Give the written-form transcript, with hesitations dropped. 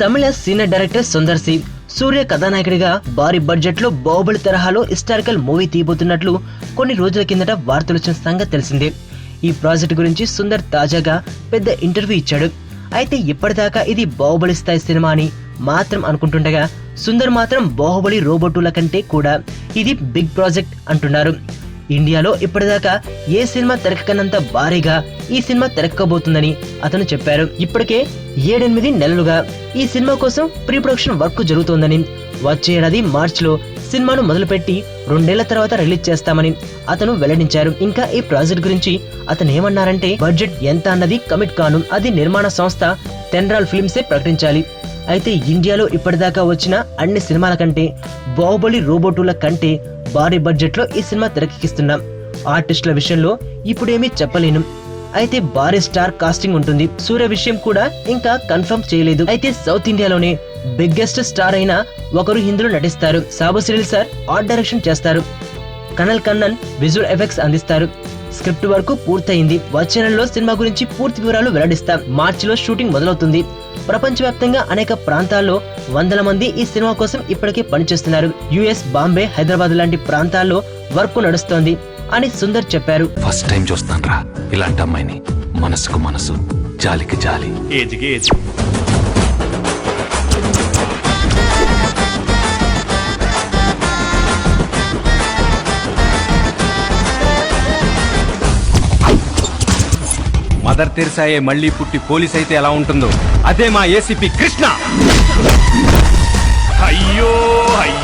తమిళ senior director Sundar C సూర్య కథానాయకుడిగా భారీ budget లో బాహుబలి తరహాలో హిస్టారికల్ మూవీ తీయబోతున్నట్లు కొన్ని రోజుల కిందట వార్తలు వచ్చిన సంగతి తెలిసిందే. ఈ ప్రాజెక్ట్ గురించి సుందర్ తాజాగా పెద్ద ఇంటర్వ్యూ ఇచ్చాడు. అయితే ఇప్పటిదాకా ఇది బాహుబలి స్థాయి సినిమా అని మాత్రం అనుకుంటుండగా సుందర్ మాత్రం బాహుబలి రోబోటుల కంటే కూడా ఇది బిగ్ ప్రాజెక్ట్ అంటున్నారు. ఇండియాలో ఇప్పటిదాకా ఏ సినిమా తెరకనంత భారీగా ఈ సినిమా తెరక్కబోతుందని అతను చెప్పారు. ఇప్పటికే 7-8 నెలలుగా ఈ సినిమా కోసం ప్రీ ప్రొడక్షన్ వర్క్ జరుగుతోందని, వచ్చే ఏడాది మార్చిలో సినిమాను మొదలుపెట్టి 2 నెలల తర్వాత రిలీజ్ చేస్తామని అతను వెల్లడించారు. ఇంకా ఈ ప్రాజెక్ట్ గురించి అతను ఏమన్నారంటే, బడ్జెట్ ఎంత అన్నది కమిట్ కాను, అది నిర్మాణ సంస్థ టెండ్రాల్ ఫిల్మ్సే ప్రకటించాలి. అయితే ఇండియాలో ఇప్పటిదాకా వచ్చిన అన్ని సినిమాల కంటే బాహుబలి రోబోటుల కంటే భారీ బడ్జెట్ లో ఈ సినిమా తెరకెక్కిస్తున్నాం. ఆర్టిస్టుల విషయంలో ఇప్పుడేమీ చెప్పలేను. అయితే భారీ స్టార్ కాస్టింగ్ ఉంటుంది. సూర్య విషయం కూడా ఇంకా కన్ఫర్మ్ చేయలేదు. అయితే సౌత్ ఇండియాలోనే బిగ్గెస్ట్ స్టార్ అయిన ఒకరు ఇందులో నటిస్తారు. Sabu Cyril sir art direction చేస్తారు. కనల్ కన్నన్ విజువల్ ఎఫెక్ట్స్ అందిస్తారు. స్క్రిప్ట్ వరకు పూర్తయింది. వచ్చే నెలలో సినిమా గురించి పూర్తి వివరాలు వెల్లడిస్తాం. మార్చిలో షూటింగ్ మొదలవుతుంది. ప్రపంచవ్యాప్తంగా అనేక ప్రాంతాల్లో వందల మంది ఈ సినిమా కోసం ఇప్పటికే పనిచేస్తున్నారు. యుఎస్, బాంబే, హైదరాబాద్ లాంటి ప్రాంతాల్లో వర్క్ నడుస్తోంది అని సుందర్ చెప్పారు. ఫస్ట్ టైం చూస్తాను ఇలాంటి అమ్మాయిని. మనసుకు మనసు, జాలికి జాలి. మదర్ తెరిసాయే మళ్ళీ పుట్టి పోలీస్ అయితే ఎలా ఉంటుందో అదే మా ఏసీపీ కృష్ణ. అయ్యో